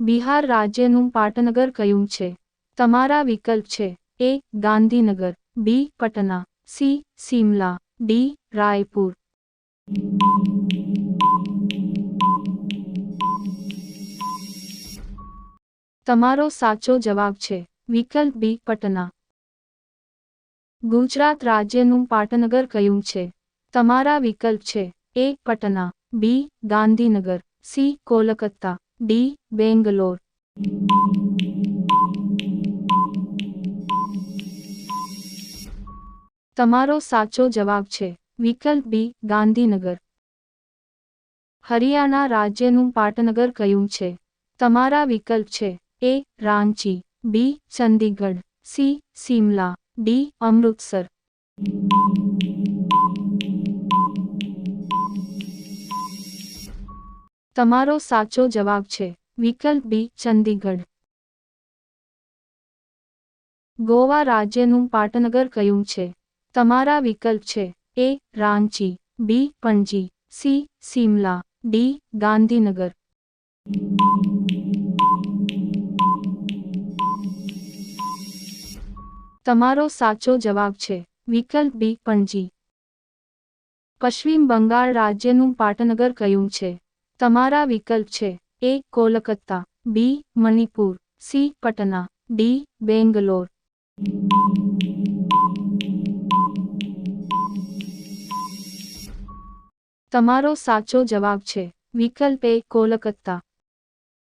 બિહાર રાજ્યનું પાટનગર કયું છે? તમારા વિકલ્પ છે: એ. ગાંધીનગર, બી. પટના, સી. શિમલા, ડી. રાયપુર. તમારો સાચો જવાબ છે વિકલ્પ બી. પટના. ગુજરાત રાજ્યનું પાટનગર કયું છે? તમારા વિકલ્પ છે: એ. પટના, બી. ગાંધીનગર, સી. કોલકાતા, ડી. બેંગલોર. તમારો સાચો જવાબ છે વિકલ્પ બી. ગાંધીનગર. હરિયાણા રાજ્યનું પાટનગર કયું છે? તમારા વિકલ્પ છે: એ. રાંચી, બી. ચંદીગઢ, સી. શિમલા, ડી. અમૃતસર. તમારો સાચો જવાબ છે વિકલ્પ બી. ચંદીગઢ. ગોવા રાજ્યનું પાટનગર કયું છે? તમારા વિકલ્પ છે: એ. રાંચી, બી. પણજી, સી. શિમલા, ડી. ગાંધીનગર. તમારો સાચો જવાબ છે વિકલ્પ બી. પણજી. પશ્ચિમ બંગાળ રાજ્યનું પાટનગર કયું છે? તમારા વિકલ્પ છે: એ. કોલકાતા, બી. મણિપુર, સી. પટના, ડી. બેંગલોર. તમારો સાચો જવાબ છે વિકલ્પ એ. કોલકાતા.